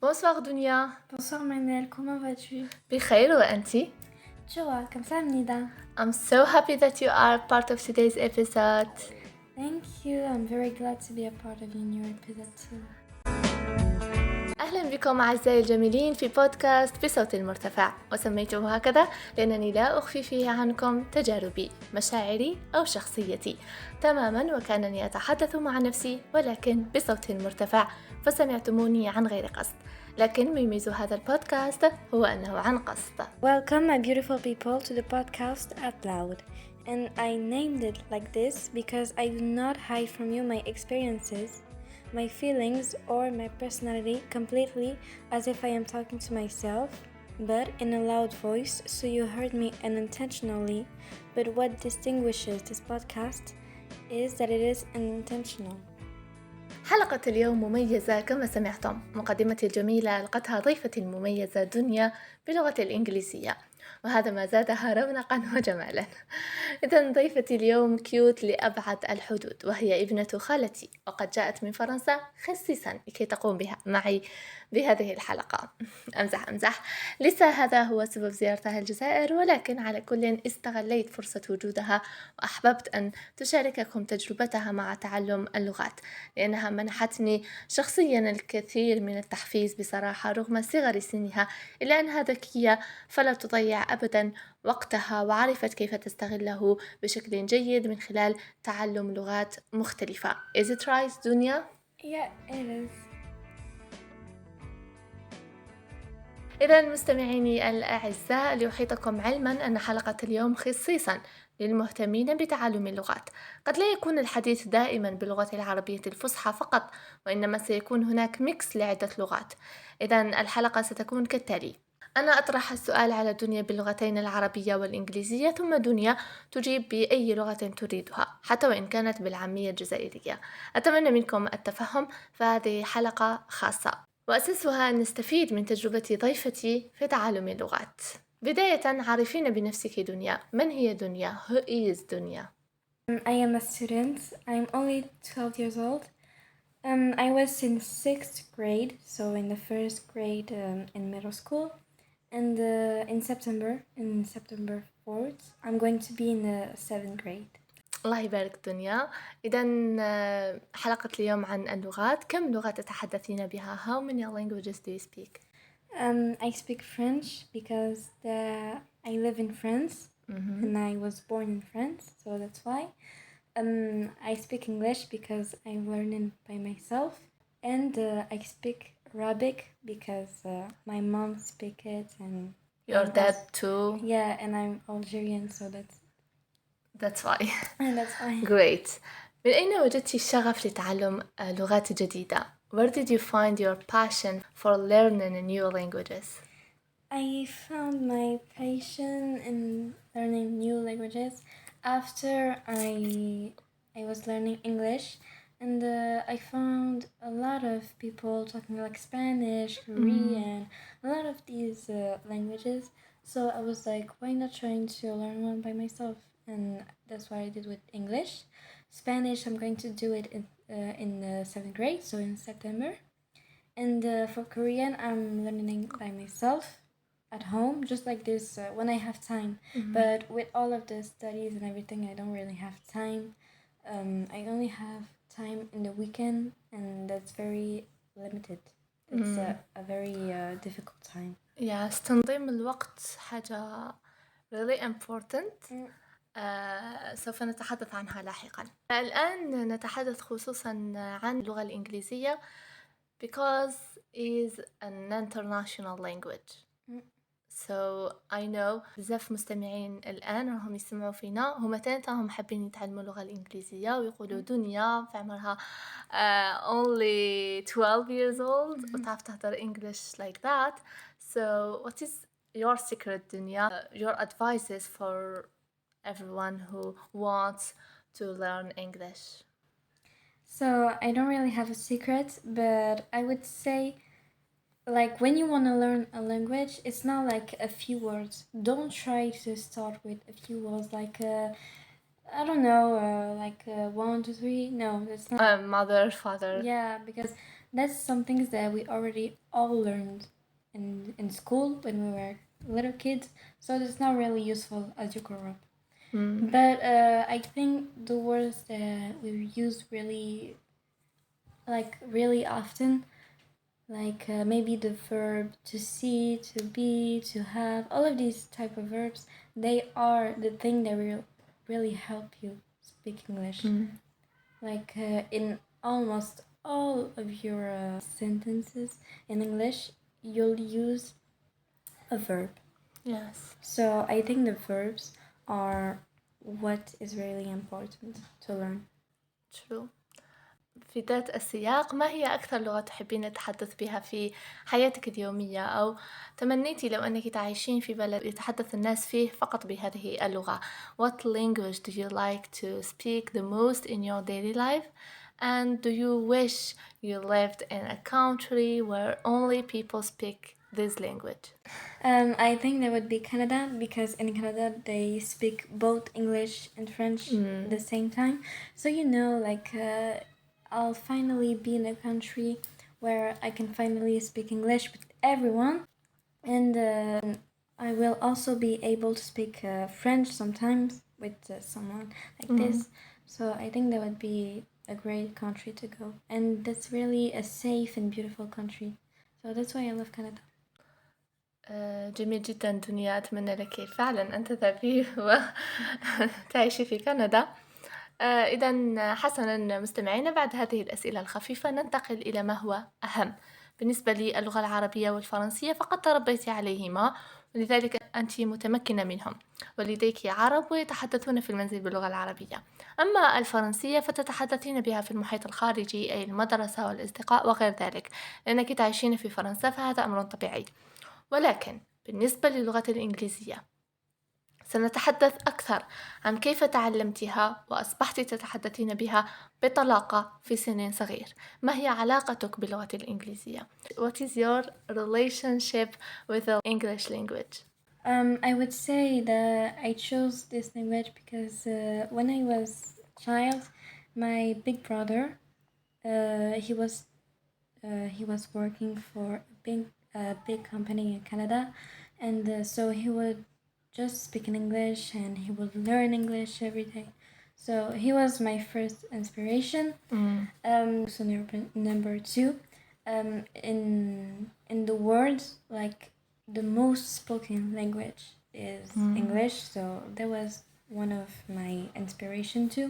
Bonsoir دنيا. Bonsoir Manel, comment vas-tu? بخير وأنتِ? Joa, comme ça Amnida. I'm so happy that you are part of today's episode. Thank you, I'm very glad to be a part of your new episode too. أهلا بكم أعزائي الجميلين في بودكاست بصوت المرتفع، وسميته هكذا لأنني لا أخفي فيه عنكم تجاربي، مشاعري أو شخصيتي تماما وكأنني أتحدث مع نفسي ولكن بصوت مرتفع، فسمعتموني عن غير قصد، لكن ميميز هذا البودكاست هو أنه عن قصد. Welcome my beautiful people to the podcast Out Loud. And I named it like this because I do not hide from you my experiences, my feelings or my personality completely as if I am talking to myself, but in a loud voice so you heard me unintentionally. But what distinguishes this podcast is that it is unintentional. حلقة اليوم مميزة كما سمعتم. مقدمتي الجميلة ألقتها ضيفتي المميزة دنيا بلغة الإنجليزية، وهذا ما زادها رونقا وجمالا. إذن ضيفتي اليوم كيوت لأبعد الحدود، وهي ابنة خالتي، وقد جاءت من فرنسا خصيصا لكي تقوم معي بهذه الحلقة. أمزح. ليس هذا هو سبب زيارتها الجزائر، ولكن على كل استغليت فرصة وجودها وأحببت أن تشارككم تجربتها مع تعلم اللغات، لأنها منحتني شخصيا الكثير من التحفيز بصراحة رغم صغر سنها، إلا أنها ذكية فلا تضيع أبدا وقتها، وعرفت كيف تستغله بشكل جيد من خلال تعلم لغات مختلفة. Is it right دنيا؟ Yeah, it is. إذا مستمعيني الأعزاء، ليحيطكم علما أن حلقة اليوم خصيصا للمهتمين بتعلم اللغات. قد لا يكون الحديث دائما باللغة العربية الفصحى فقط، وإنما سيكون هناك ميكس لعدة لغات. إذا الحلقة ستكون كالتالي: أنا أطرح السؤال على دنيا باللغتين العربية والإنجليزية، ثم دنيا تجيب بأي لغة تريدها حتى وإن كانت بالعامية الجزائرية. أتمنى منكم التفهم، فهذه حلقة خاصة وأساسها أن نستفيد من تجربة ضيفتي في تعلم اللغات. بداية عرفينا بنفسك دنيا. من هي دنيا؟ Who is دنيا؟ I am a student. I'm only 12 years old. I was in 6th grade, so in the first grade in middle school. And in September 4th, I'm going to be in the 7th grade. الله يبارك دنيا. إذن حلقة اليوم عن اللغات. كم لغة تتحدثين بها؟ How many languages do you speak? I speak French because I live in France and I was born in France, so that's why. I speak English because I'm learning by myself, and I speak Arabic because my mom speak it, and Your dad too? Yeah, and I'm Algerian, so That's why. That's why. Great. من أين وجدتي الشغف لتعلم لغات جديدة? Where did you find your passion for learning new languages? I found my passion in learning new languages after I was learning English, and I found a lot of people talking like Spanish, Korean, a lot of these languages. So I was like, why not trying to learn one by myself? And that's what I did with English. Spanish, I'm going to do it in the 7th grade, so in September. And for Korean, I'm learning by myself at home, just like this, when I have time. But with all of the studies and everything, I don't really have time. I only have time in the weekend, and that's very limited. It's a very difficult time. Yes, تنظيم الوقت حاجة really important. سوف نتحدث عنها لاحقا. الآن نتحدث خصوصا عن اللغة الإنجليزية because it is an international language. So I know بزاف مستمعين الآن راهم يسمعوا فينا هما تانتهم حابين يتعلموا اللغة الإنجليزية ويقولوا دنيا في عمرها only 12 years old وتعرف تهدر English like that. So what is your secret دنيا? Your advices for everyone who wants to learn English? So I don't really have a secret, but I would say, like, when you want to learn a language, it's not like a few words. Don't try to start with a few words like I don't know, like 1, 2, 3. No, that's not. Mother, father. Yeah, because that's some things that we already all learned in school when we were little kids, so it's not really useful as you grow up. But I think the words that we use really often, like maybe the verb to see, to be, to have, all of these type of verbs, they are the thing that will really help you speak English. Like in almost all of your sentences in English, you'll use a verb. Yes. So I think the verbs are what is really important to learn. True. في ذات السياق، ما هي أكثر لغة تحبين التحدث بها في حياتك اليومية، أو تمنيتي لو أنك تعيشين في بلد يتحدث الناس فيه فقط بهذه اللغة؟ What language do you like to speak the most in your daily life? And do you wish you lived in a country where only people speak this language? I think that would be Canada, because in Canada they speak both English and French at the same time. So I'll finally be in a country where I can finally speak English with everyone, and I will also be able to speak French sometimes with someone like this. So I think that would be a great country to go, and that's really a safe and beautiful country. So that's why I love Canada. جميل جدا دنيا، أتمنى لك فعلا أن تذهبي وتعيشي في كندا. إذا حسنا مستمعينا، بعد هذه الأسئلة الخفيفة ننتقل إلى ما هو أهم. بالنسبة للغة العربية والفرنسية فقد تربيت عليهما، ولذلك أنت متمكنة منهم، ولديك عرب ويتحدثون في المنزل باللغة العربية. أما الفرنسية فتتحدثين بها في المحيط الخارجي، أي المدرسة والأصدقاء وغير ذلك، لأنك تعيشين في فرنسا، فهذا أمر طبيعي. ولكن بالنسبة للغة الإنجليزية سنتحدث أكثر عن كيف تعلمتها وأصبحت تتحدثين بها بطلاقة في سن صغير. ما هي علاقتك باللغة الإنجليزية؟ What is your relationship with the English language? I would say that I chose this language because when I was a child, my big brother, he was working for a big company in Canada, and so he would just speak in English and he would learn English every day. So he was my first inspiration. So number two, in the world, like the most spoken language is English, so that was one of my inspiration too.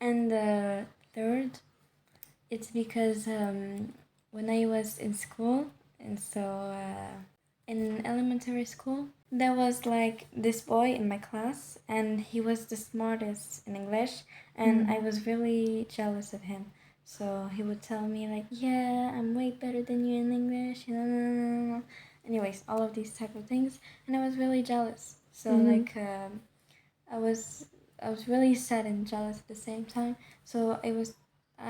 And third, it's because when I was in school, and so in elementary school, there was like this boy in my class, and he was the smartest in English, and I was really jealous of him. So he would tell me like, yeah, I'm way better than you in English, anyways, all of these type of things, and I was really jealous. So I was really sad and jealous at the same time. So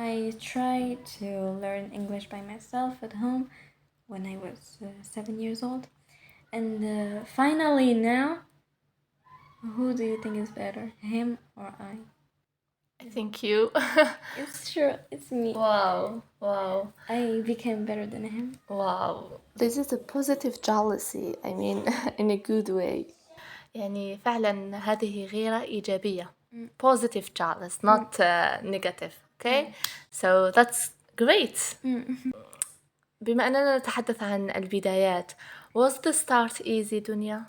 I tried to learn English by myself at home when I was 7 years old. And finally now, who do you think is better, him or I? I think you. It's true, it's me. Wow. I became better than him. Wow. This is a positive jealousy. I mean, in a good way. يعني فعلا هذه غيرة إيجابية. Positive jealous, not negative. Okay? So that's great. بما أننا نتحدث عن البدايات, was the start easy, دنيا?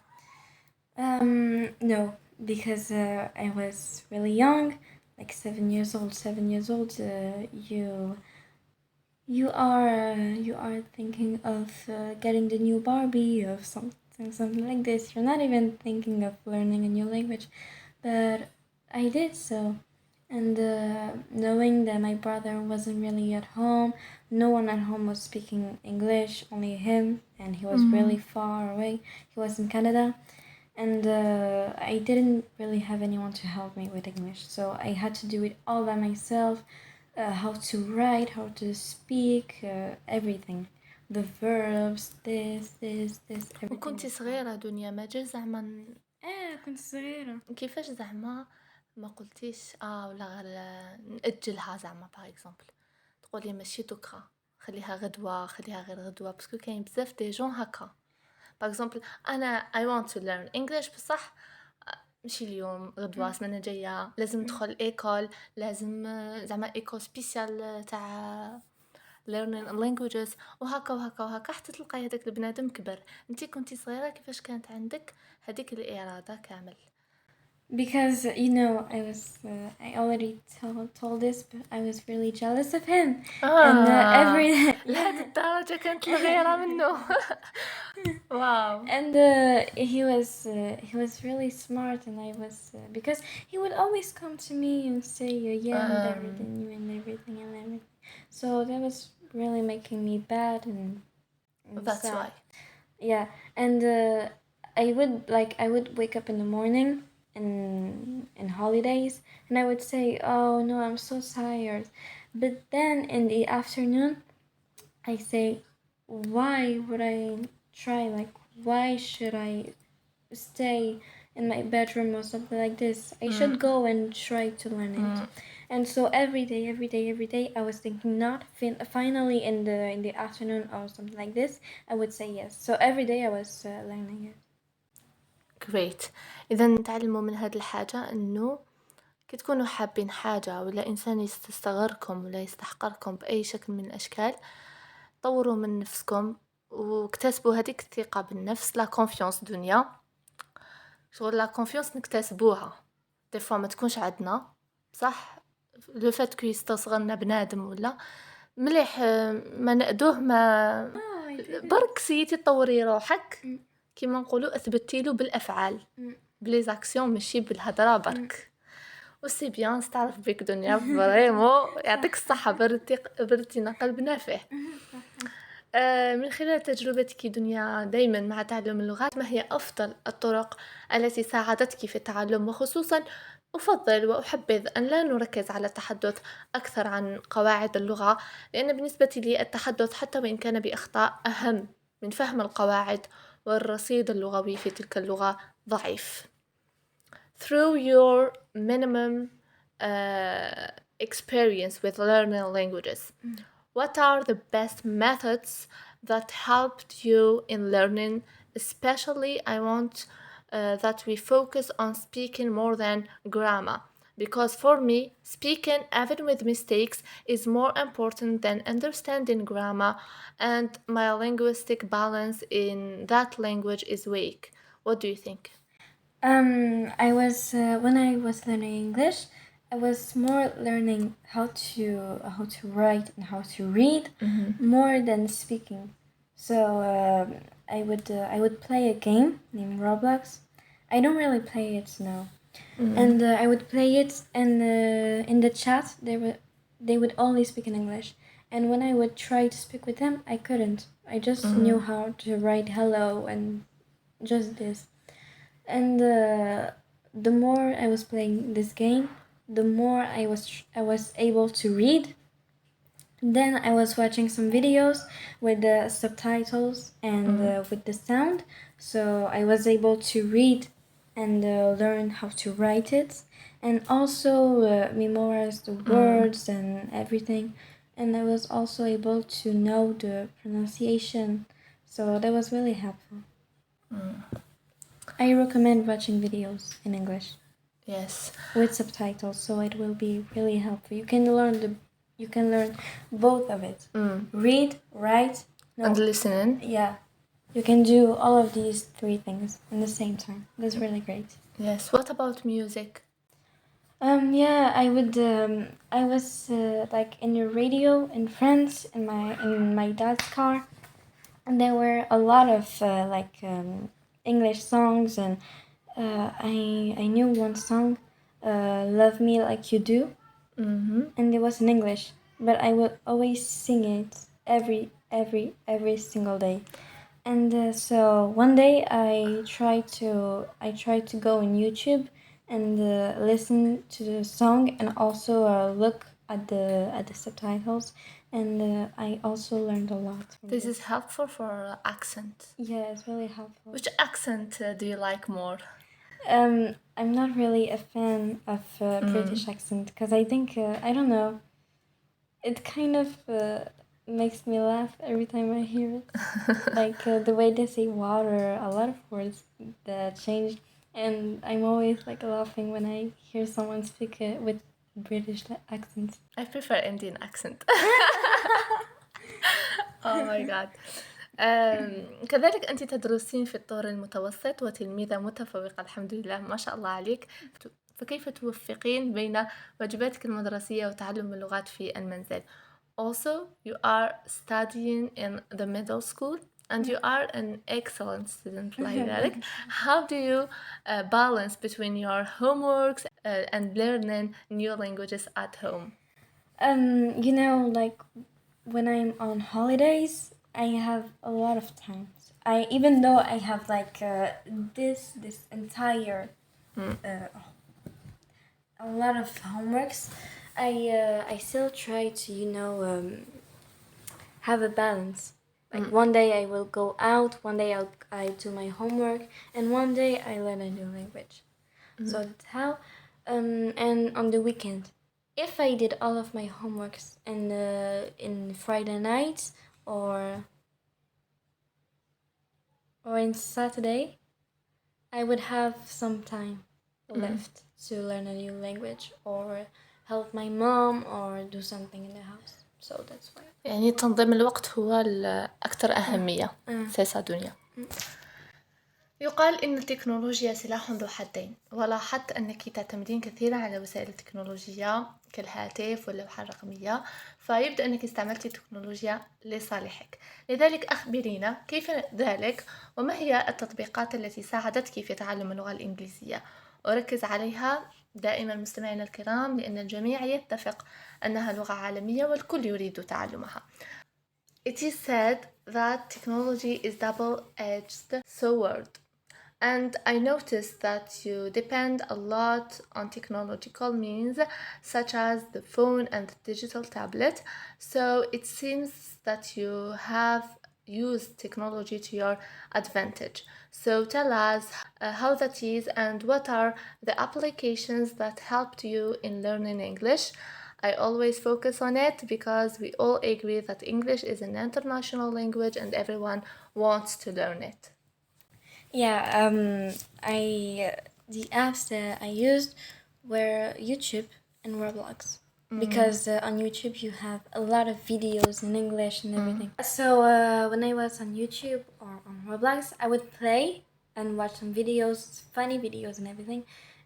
No, because I was really young, like 7 years old. 7 years old, you are thinking of getting the new Barbie, of something like this. You're not even thinking of learning a new language, but I did so. And knowing that my brother wasn't really at home, no one at home was speaking English, only him, and he was really far away. He was in Canada, and I didn't really have anyone to help me with English, so I had to do it all by myself. How to write, how to speak, everything, the verbs, this, everything. وكنت صغيرة دنيا، ما جا زعما كنت صغيرة. كيفاش زعما ما قلتيش ولا غير نأجلها زعما باغ اكزومبل، تقولي ماشي دوكا، خليها غدوة، خليها غير غدوة، باسكو كاين بزاف دي جون هكا. باغ اكزومبل انا I want to learn English بصح ماشي اليوم، غدوة، السمانة الجاية لازم ندخل ايكول، لازم زعما ايكول سبيسيال تاع learning languages، وهكا وهكا وهكا حتى تلقاي هذاك البنادم كبر. انتي كنتي صغيرة كيفاش كانت عندك هذيك الإرادة كامل؟ Because I already told this, but I was really jealous of him. And every لهذه الدرجة كانت الغيرة منه. واو. and he was really smart, and I was because he would always come to me and say you're young and everything. So that was really making me bad and That's sad. why. Yeah, and I would wake up in the morning in holidays, and I would say, oh no, I'm so tired. But then in the afternoon, I say, why would I try? Like, why should I stay in my bedroom or something like this? I should go and try to learn it. And so every day, I was thinking not finally in the afternoon or something like this, I would say yes. So every day I was learning it. Great. إذا نتعلموا من هذه الحاجة أنه كي تكونوا حابين حاجة ولا إنسان يستصغركم ولا يستحقركم بأي شكل من الأشكال، طوروا من نفسكم واكتسبوا هذيك الثقة بالنفس، لا كونفيونس دنيا. شغل لا كونفيونس نكتسبوها دفوا ما تكونش عندنا صح. لو فات كي يستصغرنا بنادم ولا مليح ما نأدوه، ما برك سيتي تطوري روحك كيما نقولوا اثبتي له بالافعال، بلي زاكسيون ماشي بالهضره برك. وسي بيان استعرف بك دنيا فريمون يعطيك الصحه، بردتينا قلب نافع. من خلال تجربتك دنيا دائما مع تعلم اللغات، ما هي أفضل الطرق التي ساعدتك في التعلم؟ وخصوصا أفضل وأحبذ أن لا نركز على التحدث أكثر عن قواعد اللغة، لأن بالنسبة لي التحدث حتى وإن كان بأخطاء أهم من فهم القواعد، والرصيد اللغوي في تلك اللغة ضعيف. Through your minimum experience with learning languages, what are the best methods that helped you in learning? Especially, I want that we focus on speaking more than grammar, because for me, speaking, even with mistakes, is more important than understanding grammar, and my linguistic balance in that language is weak. What do you think? I was when I was learning English, I was more learning how to write and how to read more than speaking. So I would play a game named Roblox. I don't really play it now, and I would play it, and in the chat they would only speak in English, and when I would try to speak with them, I couldn't. I just knew how to write hello and just this. And the more I was playing this game, the more I was able to read. Then I was watching some videos with the subtitles and with the sound, so I was able to read and learn how to write it, and also memorize the words and everything. And I was also able to know the pronunciation, so that was really helpful. I recommend watching videos in English. Yes. With subtitles, so it will be really helpful. You can learn both of it. Read, write, and listening. Yeah. You can do all of these three things in the same time. That's really great. Yes. What about music? Yeah, I was like in the radio in France in my dad's car, and there were a lot of English songs, and I knew one song, "Love Me Like You Do," and it was in English, but I would always sing it every single day. And so one day I tried to go on YouTube and listen to the song, and also look at the subtitles, and I also learned a lot from This is helpful for accent. Yeah, it's really helpful. Which accent do you like more? I'm not really a fan of British accent, because I think I don't know, it kind of makes me laugh every time I hear it. Like the way they say water, a lot of words that change, and I'm always like laughing when I hear someone speak with British accent. I prefer Indian accent. Oh my god. كذلك أنت تدرسين في الطور المتوسط وتلميذة متفوقة الحمد لله ما شاء الله عليك. فكيف توفقين بين واجباتك المدرسية وتعلم اللغات في المنزل؟ Also, you are studying in the middle school and you are an excellent student like that. How do you balance between your homeworks and learning new languages at home? You know, like when I'm on holidays, I have a lot of time. Even though I have like this entire a lot of homeworks, I still try to have a balance. Like one day I will go out, one day I do my homework, and one day I learn a new language. So that's how. And on the weekend, if I did all of my homeworks in Friday night or in Saturday, I would have some time left to learn a new language or help my mom or do something in the house. So that's why. يعني تنظيم الوقت هو الأكثر أهمية. سيسا دنيا. يقال إن التكنولوجيا سلاح ذو حدين، ولاحظت أنك تعتمدين كثيرا على وسائل التكنولوجيا كالهاتف واللوحة الرقمية، فيبدو أنك استعملتي التكنولوجيا لصالحك. لذلك أخبرينا كيف ذلك، وما هي التطبيقات التي ساعدتك في تعلم اللغة الإنجليزية؟ أركز عليها دائما مستمعينا الكرام لأن الجميع يتفق أنها لغة عالمية والكل يريد تعلمها. It is said that technology is double-edged sword. And I noticed that you depend a lot on technological means such as the phone and the digital tablet. So it seems that you have used technology to your advantage. So tell us how that is and what are the applications that helped you in learning English. I always focus on it because we all agree that English is an international language and everyone wants to learn it. Yeah, the apps that I used were YouTube and Roblox. Because on YouTube you have a lot of videos in English and everything. So when I was on YouTube or on Roblox, I would play and watch some videos, funny videos and everything.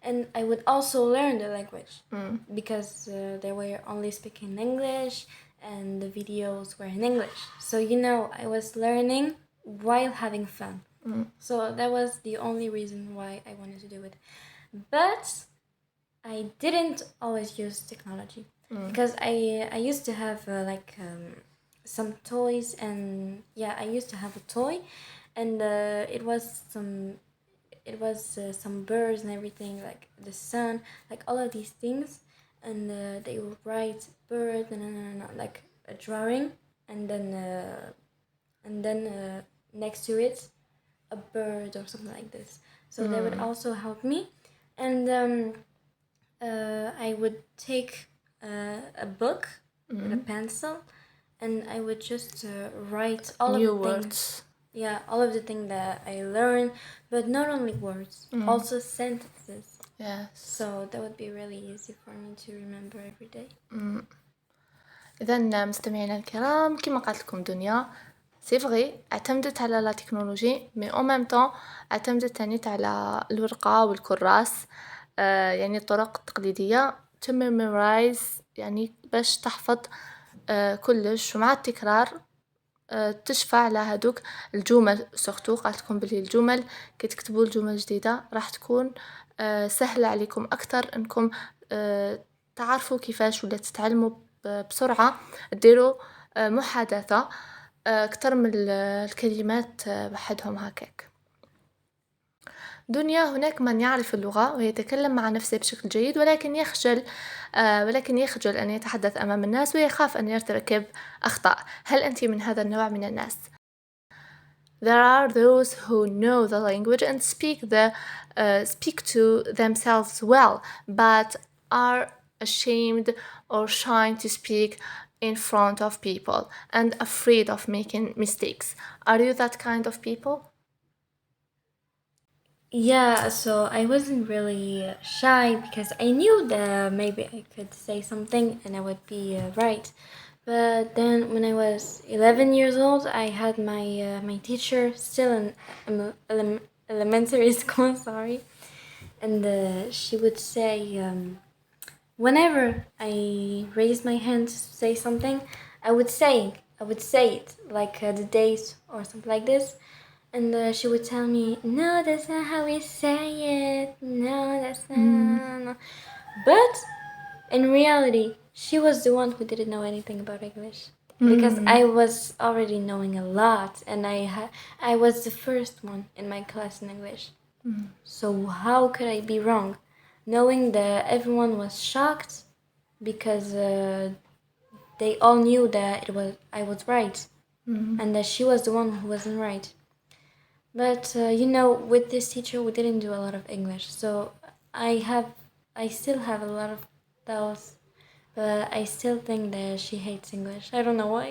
And I would also learn the language because they were only speaking English and the videos were in English. So I was learning while having fun. So that was the only reason why I wanted to do it. But I didn't always use technology because I used to have some toys, and I used to have a toy, and it was some birds and everything, like the sun, like all of these things, and they would write bird and like a drawing, and then next to it a bird or something like this. So they would also help me, and I would take a book with a pencil, and I would just write all New of the words. things. Yeah, all of the things that I learned, but not only words, also sentences. Yes. So that would be really easy for me to remember every day. إذن مستمعينا الكرام كما قالت لكم دنيا سيفغي اعتمدت على لا تكنولوجي مي او ميم طون اعتمدت يعني على الورقة والكراس يعني الطرق التقليدية to memorize يعني باش تحفظ كلش ومع التكرار تشفع على هادوك الجمل سورتو قالت لكم بلي الجمل كي تكتبوا الجمل جديدة راح تكون سهلة عليكم أكثر أنكم تعرفوا كيفاش ولا تتعلموا بسرعة ديروا محادثة أكثر من الكلمات بحدهم هكاك. دنيا هناك من يعرف اللغة ويتكلم مع نفسه بشكل جيد ولكن يخجل أن يتحدث أمام الناس ويخاف أن يرتكب أخطاء. هل أنت من هذا النوع من الناس؟ There are those who know the language and speak to themselves well, but are ashamed or shy to speak in front of people and afraid of making mistakes. Are you that kind of people? Yeah, so I wasn't really shy because I knew that maybe I could say something and I would be right. But then when I was 11 years old, I had my teacher still in elementary school, sorry. And she would say, whenever I raised my hand to say something, I would say it like the date or something like this. And she would tell me, no, that's not how we say it. No, that's not. But in reality, she was the one who didn't know anything about English. Because I was already knowing a lot, and I was the first one in my class in English. So how could I be wrong, knowing that everyone was shocked because they all knew that I was right, and that she was the one who wasn't right. But with this teacher, we didn't do a lot of English, so I still have a lot of doubts. But I still think that she hates English. I don't know why.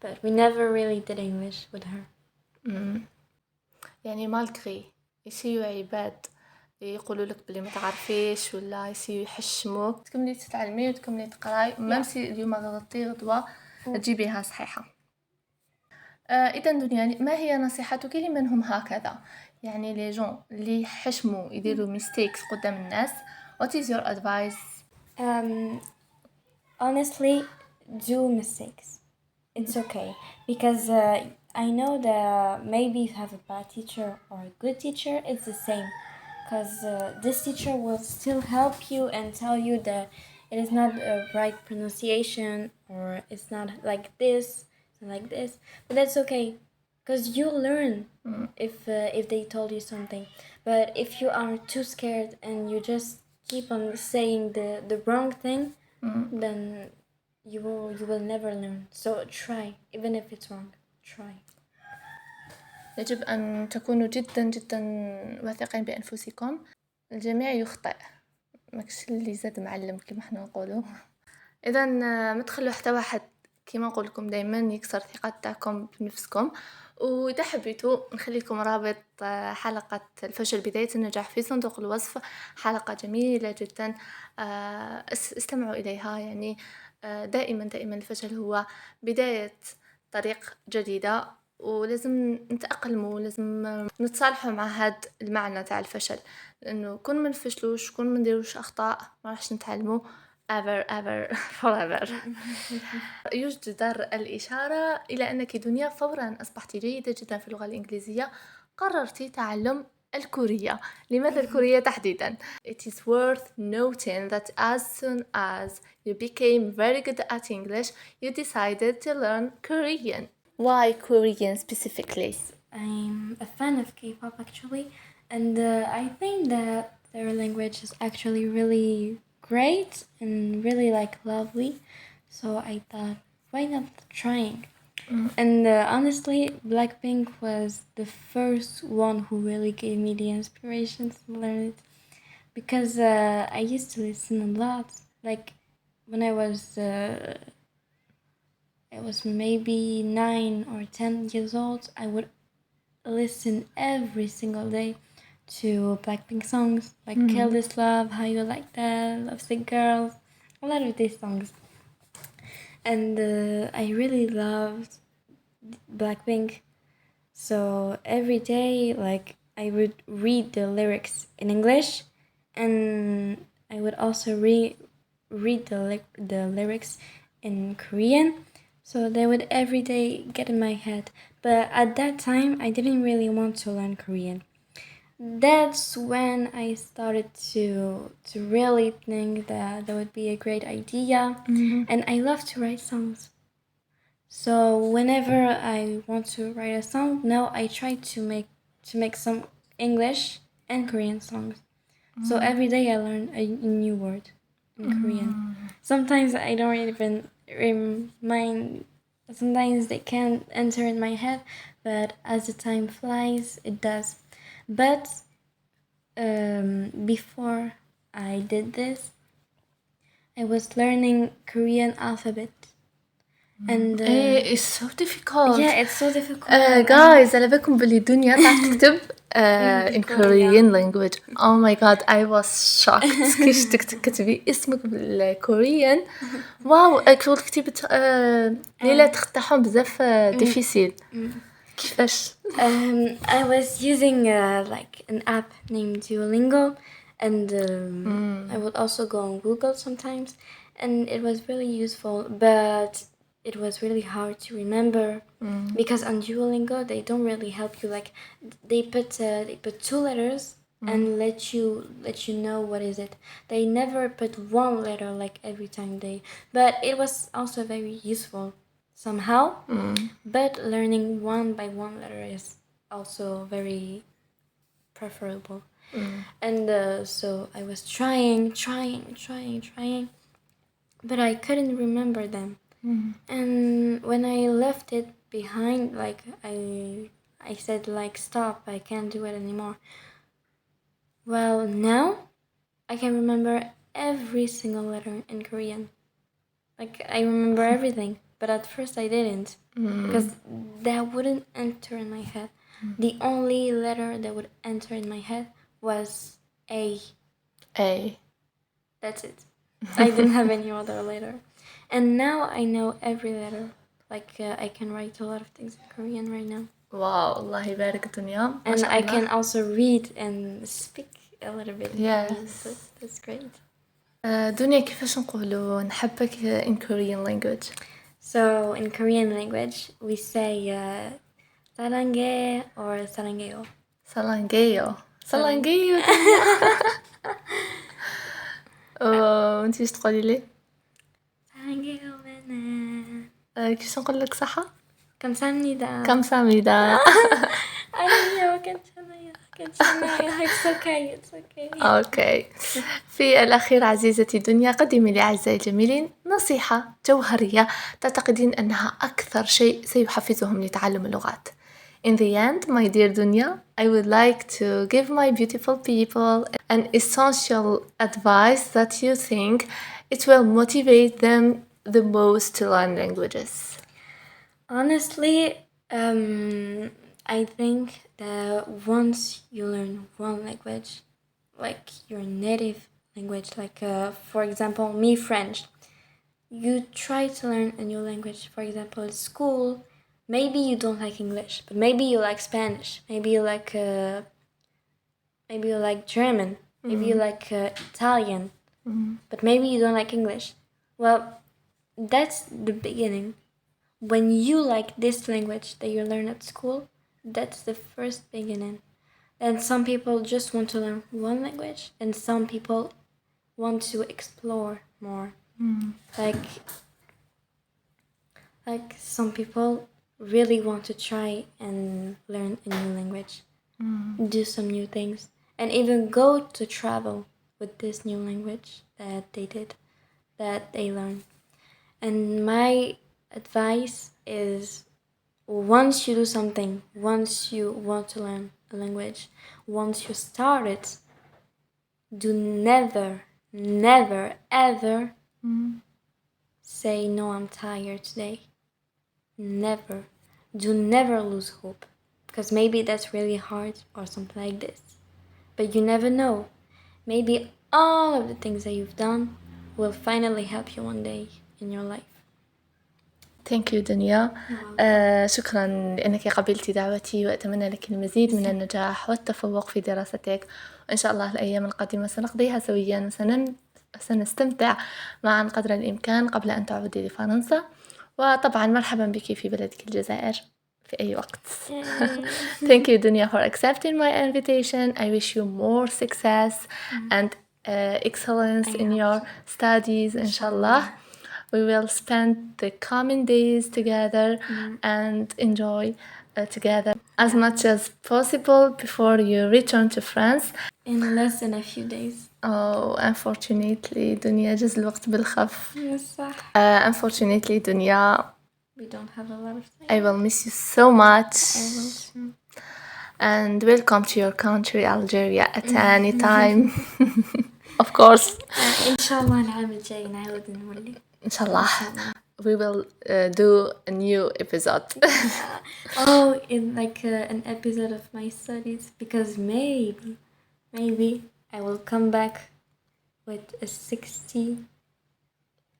But we never really did English with her. يعني مالكري يسيو عباد يقولوا لك بلي ما تعرفيش ولا يسيو يحشموك تكملي تتعلمي وتكملي تقراي ممسي اليوم غلطتي غدوة تجيبيها صحيحة. إذا دنيا، ما هي نصيحتك لمن هم هكذا؟ يعني لي جون اللي يحشموا يديروا ميستيكس قدام الناس. What is your advice? Honestly, do mistakes. It's okay. Because I know that maybe if you have a bad teacher or a good teacher, it's the same. Because this teacher will still help you and tell you that it is not a right pronunciation or it's not like this and like this. But that's okay. Because you learn if they told you something. But if you are too scared and you just keep on saying the wrong thing, then you will never learn. So try, even if it's wrong. Try. يجب أن تكونوا جدا جدا واثقين بأنفسكم. الجميع يخطئ، ماكش اللي زاد معلم كما احنا نقولوا. إذا ما تخلوا حتى واحد كما نقول لكم دائما يكسر ثقتكم بنفسكم. وإذا حبيتوا نخلي لكم رابط حلقة الفشل بداية النجاح في صندوق الوصف، حلقة جميلة جدا، استمعوا إليها. يعني دائما الفشل هو بداية طريق جديدة، ولازم نتأقلموا، لازم نتصالحوا مع هذا المعنى تاع الفشل، لأنه كون ما نفشلوش، كون ما نديروش أخطاء، ما راحش نتعلموا ever forever. يوجد زر الإشارة إلى أنك دنيا فوراً أصبحت جيدة جدا في اللغة الإنجليزية، قررت تعلم الكورية. لماذا الكورية تحديدا؟ It is worth noting that as soon as you became very good at English, you decided to learn Korean. Why Korean specifically? I'm a fan of K-pop actually, and I think that their language is actually really great and really lovely. So I thought, why not trying? And honestly, Blackpink was the first one who really gave me the inspiration to learn it, because I used to listen a lot. Like when I was maybe 9 or 10 years old, I would listen every single day to Blackpink songs like Kill This Love, How You Like That, Love Sick Girls, a lot of these songs. And I really loved Blackpink. So every day, I would read the lyrics in English, and I would also read the lyrics in Korean. So they would every day get in my head. But at that time, I didn't really want to learn Korean. That's when I started to really think that would be a great idea. And I love to write songs. So whenever I want to write a song, now I try to make some English and Korean songs. So every day I learn a new word in Korean. Sometimes I don't even remind. Sometimes they can't enter in my head, but as the time flies, it does. But before I did this, I was learning Korean alphabet. And it's so difficult. yeah, it's so difficult. Guys, على بالكم باللي دنيا تعرف تكتب in Korean language. Oh my god, I was shocked. كيش تكتبي اسمك بالكوريان. واو كل كتيبة ليلة تختحون بزاف difficile. كيفاش؟ I was using like an app named Duolingo, and I would also go on Google sometimes, and it was really useful, but it was really hard to remember because on Duolingo they don't really help you. Like they put two letters and let you know what is it. They never put one letter like every time but it was also very useful somehow. But learning one by one letter is also very preferable. And so I was trying, but I couldn't remember them. And when I left it behind, like I said, like, stop, I can't do it anymore. Well, now I can remember every single letter in Korean. Like, I remember everything, but at first I didn't, because that wouldn't enter in my head. The only letter that would enter in my head was A. That's it. I didn't have any other letter. And now I know every letter. Like I can write a lot of things in Korean right now. Wow, الله يبارك دنيا. And I can also read and speak a little bit. Yes. That's great. دنيا كيفاش نقولوا نحبك in Korean language? So in Korean language we say 사랑해 or 사랑해요. 사랑해요. وانتي ايش تقولي لي؟ 사랑해요 맨날. كيفاش نقول لك صحة؟ 감사합니다. 아니요, 괜찮아요. It's okay. أوكي. في الأخير عزيزتي دنيا، قدمي لي أعزائي الجميلين نصيحة جوهرية تعتقدين أنها أكثر شيء سيحفزهم لتعلم اللغات. In the end, my dear Dunya, I would like to give my beautiful people an essential advice that you think it will motivate them the most to learn languages. Honestly, I think that once you learn one language, like your native language, like for example, me French, you try to learn a new language, for example, at school. Maybe you don't like English, but maybe you like Spanish. Maybe you like German. Maybe you like Italian. But maybe you don't like English. Well, that's the beginning. When you like this language that you learn at school, that's the first beginning. And some people just want to learn one language, and some people want to explore more. Like some people really want to try and learn a new language, do some new things, and even go to travel with this new language that they learn. And my advice is, once you do something, once you want to learn a language, once you start it, do never ever say, no, I'm tired today. Never lose hope, because maybe that's really hard or something like this, but you never know. Maybe all of the things that you've done will finally help you one day in your life. Thank you دنيا. شكرا لأنك قبلتي دعوتي، وأتمنى لك المزيد من النجاح والتفوق في دراستك، وإن شاء الله الأيام القادمة سنقضيها سويا وسنستمتع معا قدر الإمكان قبل أن تعودي لفرنسا. وطبعا مرحبا بك في بلدك الجزائر في أي وقت. Thank you دنيا for accepting my invitation. I wish you more success and excellence in your studies إن شاء الله. We will spend the coming days together and enjoy together as much as possible before you return to France. In less than a few days. Oh, unfortunately دنيا جز الوقت بالخف. صح. Unfortunately دنيا, we don't have a lot of time. I will miss you so much. I will too. And welcome to your country, Algeria, at any time. of course. إن شاء الله العام الجاي نعود نولي. إن شاء الله. We will do a new episode. In like an episode of my studies, because maybe I will come back with a 60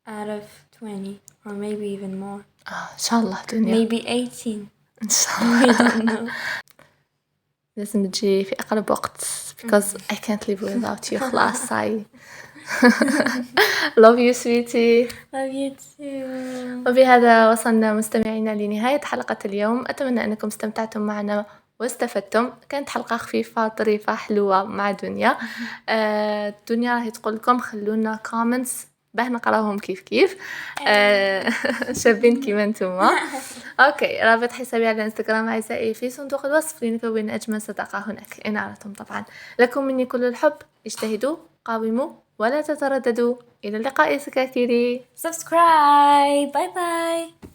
out of 20, or maybe even more. إن شاء الله دنيا. Maybe 18. إن شاء الله. I don't know. لازم تجي في أقرب وقت because I can't live without you. خلاص I love you sweetie. Love you too. وبهذا وصلنا مستمعينا لنهاية حلقة اليوم. أتمنى أنكم استمتعتم معنا واستفدتم. كانت حلقة خفيفة ظريفة حلوة مع دنيا. دنيا راح تقول لكم خلونا comments باه نقراهم كيف شابين كيما نتوما. اوكي، رابط حسابي على الانستغرام أعزائي في صندوق الوصف لنكون أجمل صداقة هناك إن أردتم. طبعا لكم مني كل الحب. اجتهدوا، قاوموا، ولا تترددوا. إلى اللقاء سكاكيري. Subscribe. Bye bye.